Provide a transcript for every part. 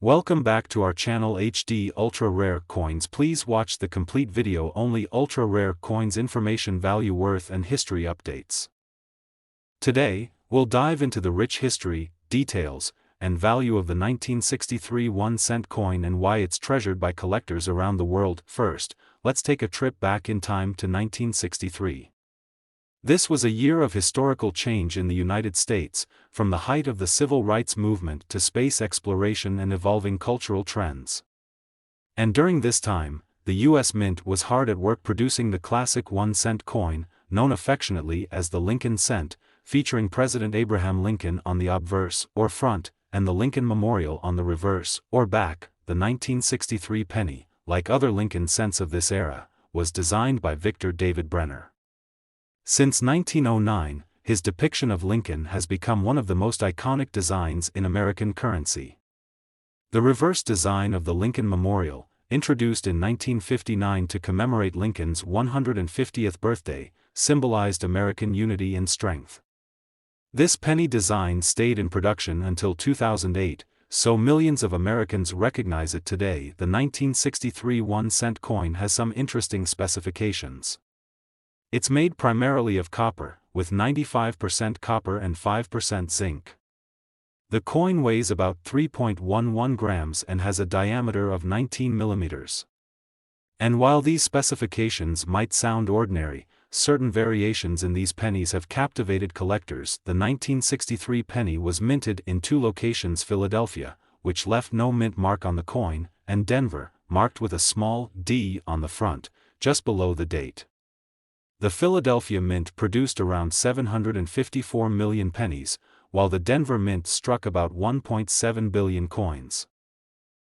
Welcome back to our channel HD Ultra Rare Coins. Please watch the complete video. Only ultra rare coins information, value, worth and history updates. Today, we'll dive into the rich history, details, and value of the 1963 1-cent coin and why it's treasured by collectors around the world. First, let's take a trip back in time to 1963. This was a year of historical change in the United States, from the height of the civil rights movement to space exploration and evolving cultural trends. And during this time, the U.S. Mint was hard at work producing the classic 1-cent coin, known affectionately as the Lincoln cent, featuring President Abraham Lincoln on the obverse, or front, and the Lincoln Memorial on the reverse, or back. The 1963 penny, like other Lincoln cents of this era, was designed by Victor David Brenner. Since 1909, his depiction of Lincoln has become one of the most iconic designs in American currency. The reverse design of the Lincoln Memorial, introduced in 1959 to commemorate Lincoln's 150th birthday, symbolized American unity and strength. This penny design stayed in production until 2008, so millions of Americans recognize it today. The 1963 1-cent coin has some interesting specifications. It's made primarily of copper, with 95% copper and 5% zinc. The coin weighs about 3.11 grams and has a diameter of 19 millimeters. And while these specifications might sound ordinary, certain variations in these pennies have captivated collectors. The 1963 penny was minted in two locations: Philadelphia, which left no mint mark on the coin, and Denver, marked with a small D on the front, just below the date. The Philadelphia Mint produced around 754 million pennies, while the Denver Mint struck about 1.7 billion coins.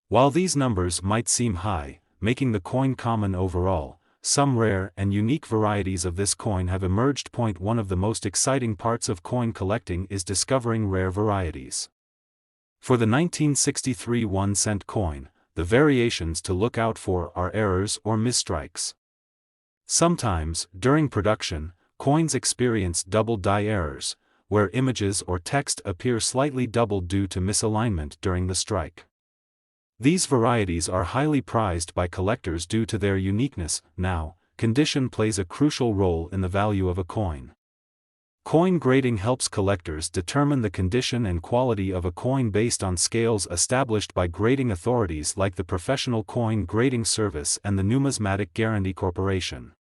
While these numbers might seem high, making the coin common overall, some rare and unique varieties of this coin have emerged. One of the most exciting parts of coin collecting is discovering rare varieties. For the 1963 1-cent coin, the variations to look out for are errors or misstrikes. Sometimes, during production, coins experience double die errors, where images or text appear slightly doubled due to misalignment during the strike. These varieties are highly prized by collectors due to their uniqueness. Now, condition plays a crucial role in the value of a coin. Coin grading helps collectors determine the condition and quality of a coin based on scales established by grading authorities like the Professional Coin Grading Service and the Numismatic Guarantee Corporation.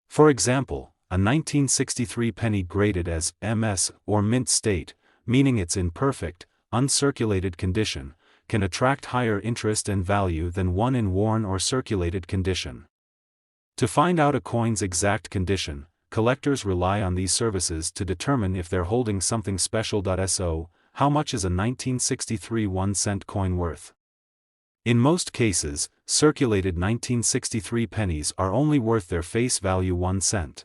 For example, a 1963 penny graded as MS or mint state, meaning it's in perfect, uncirculated condition, can attract higher interest and value than one in worn or circulated condition. To find out a coin's exact condition, collectors rely on these services to determine if they're holding something special. So, how much is a 1963 1-cent coin worth? In most cases, circulated 1963 pennies are only worth their face value 1 cent.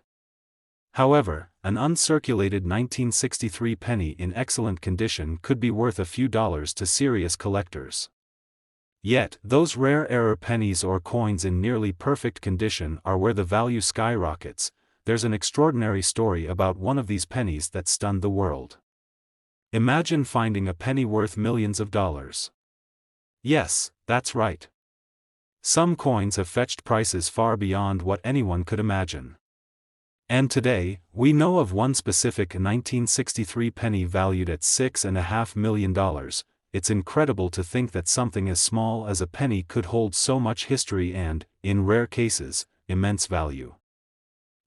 However, an uncirculated 1963 penny in excellent condition could be worth a few dollars to serious collectors. Yet, those rare error pennies or coins in nearly perfect condition are where the value skyrockets. There's an extraordinary story about one of these pennies that stunned the world. Imagine finding a penny worth millions of dollars. Yes, that's right. Some coins have fetched prices far beyond what anyone could imagine. And today, we know of one specific 1963 penny valued at $6.5 million. It's incredible to think that something as small as a penny could hold so much history and, in rare cases, immense value.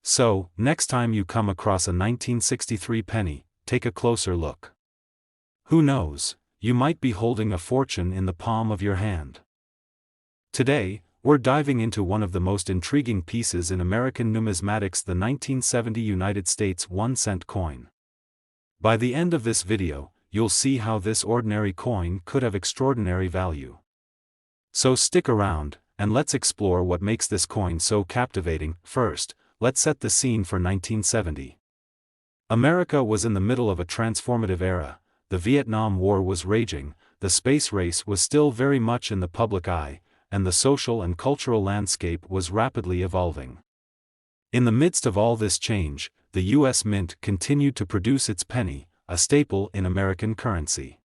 So, next time you come across a 1963 penny, take a closer look. Who knows, you might be holding a fortune in the palm of your hand. Today, we're diving into one of the most intriguing pieces in American numismatics, the 1970 United States 1-cent coin. By the end of this video, you'll see how this ordinary coin could have extraordinary value. So stick around, and let's explore what makes this coin so captivating. First, let's set the scene for 1970. America was in the middle of a transformative era. The Vietnam War was raging, the space race was still very much in the public eye, and the social and cultural landscape was rapidly evolving. In the midst of all this change, the U.S. Mint continued to produce its penny, a staple in American currency.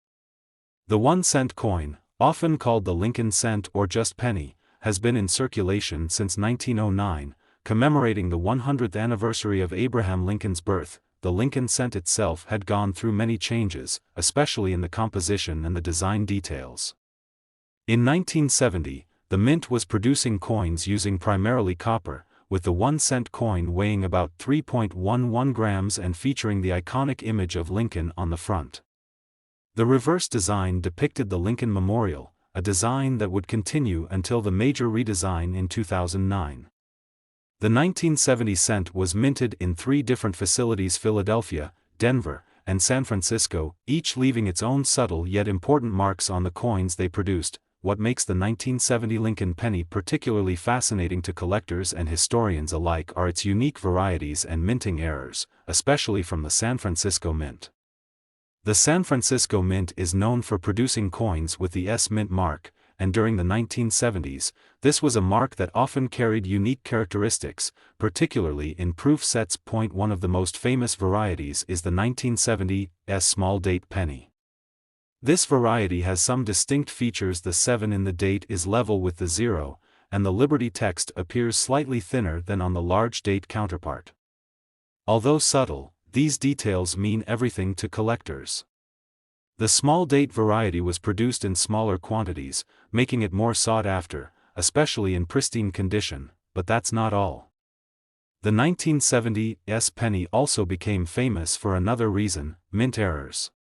The 1-cent coin, often called the Lincoln cent or just penny, has been in circulation since 1909, commemorating the 100th anniversary of Abraham Lincoln's birth. The Lincoln cent itself had gone through many changes, especially in the composition and the design details. In 1970, the mint was producing coins using primarily copper, with the 1-cent coin weighing about 3.11 grams and featuring the iconic image of Lincoln on the front. The reverse design depicted the Lincoln Memorial, a design that would continue until the major redesign in 2009. The 1970 cent was minted in 3 different facilities: Philadelphia, Denver, and San Francisco, each leaving its own subtle yet important marks on the coins they produced. What makes the 1970 Lincoln penny particularly fascinating to collectors and historians alike are its unique varieties and minting errors, especially from the San Francisco Mint. The San Francisco Mint is known for producing coins with the S Mint mark, and during the 1970s, this was a mark that often carried unique characteristics, particularly in proof sets. One of the most famous varieties is the 1970 S small date penny. This variety has some distinct features. The 7 in the date is level with the 0, and the Liberty text appears slightly thinner than on the large date counterpart. Although subtle, these details mean everything to collectors. The small date variety was produced in smaller quantities, making it more sought after, especially in pristine condition, but that's not all. The 1970 S penny also became famous for another reason: mint errors.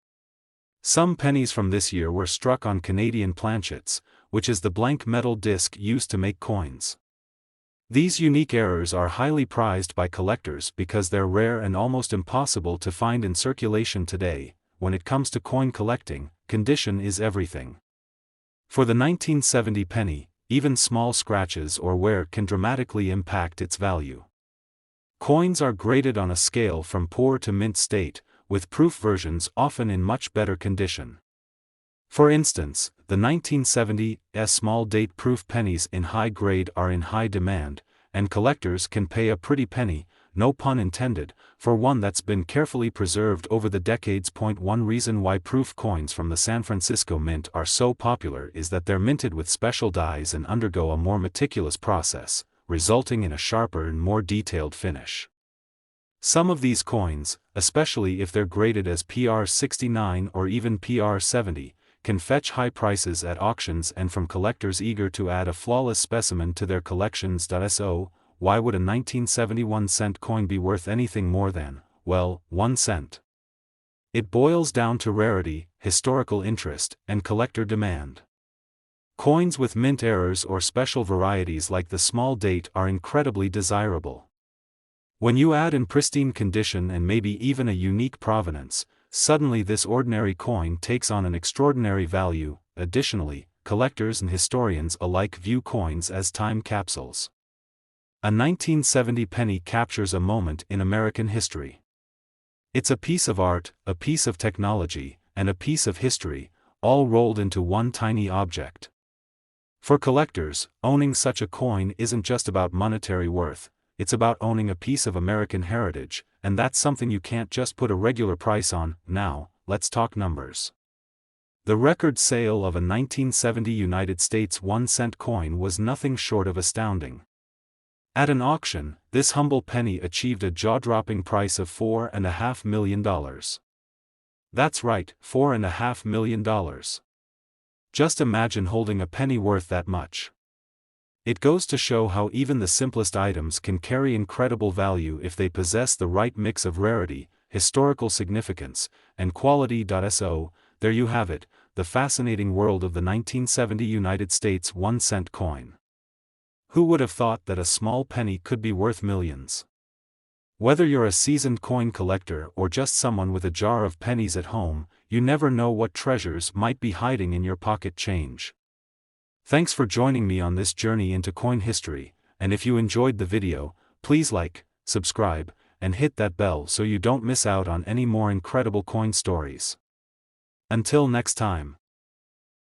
Some pennies from this year were struck on Canadian planchets, which is the blank metal disc used to make coins. These unique errors are highly prized by collectors because they're rare and almost impossible to find in circulation today. When it comes to coin collecting, condition is everything. For the 1970 penny, even small scratches or wear can dramatically impact its value. Coins are graded on a scale from poor to mint state, with proof versions often in much better condition. For instance, the 1970 S small date proof pennies in high grade are in high demand, and collectors can pay a pretty penny, no pun intended, for one that's been carefully preserved over the decades. One reason why proof coins from the San Francisco Mint are so popular is that they're minted with special dyes and undergo a more meticulous process, resulting in a sharper and more detailed finish. Some of these coins, especially if they're graded as PR 69 or even PR 70, can fetch high prices at auctions and from collectors eager to add a flawless specimen to their collections. So, why would a 1971 cent coin be worth anything more than, well, 1 cent? It boils down to rarity, historical interest, and collector demand. Coins with mint errors or special varieties like the small date are incredibly desirable. When you add in pristine condition and maybe even a unique provenance, suddenly this ordinary coin takes on an extraordinary value. Additionally, collectors and historians alike view coins as time capsules. A 1970 penny captures a moment in American history. It's a piece of art, a piece of technology, and a piece of history, all rolled into one tiny object. For collectors, owning such a coin isn't just about monetary worth, it's about owning a piece of American heritage, and that's something you can't just put a regular price on. Now, let's talk numbers. The record sale of a 1970 United States 1-cent coin was nothing short of astounding. At an auction, this humble penny achieved a jaw-dropping price of $4.5 million. That's right, $4.5 million. Just imagine holding a penny worth that much. It goes to show how even the simplest items can carry incredible value if they possess the right mix of rarity, historical significance, and quality. So, there you have it, the fascinating world of the 1970 United States 1-cent coin. Who would have thought that a small penny could be worth millions? Whether you're a seasoned coin collector or just someone with a jar of pennies at home, you never know what treasures might be hiding in your pocket change. Thanks for joining me on this journey into coin history, and if you enjoyed the video, please like, subscribe, and hit that bell so you don't miss out on any more incredible coin stories. Until next time.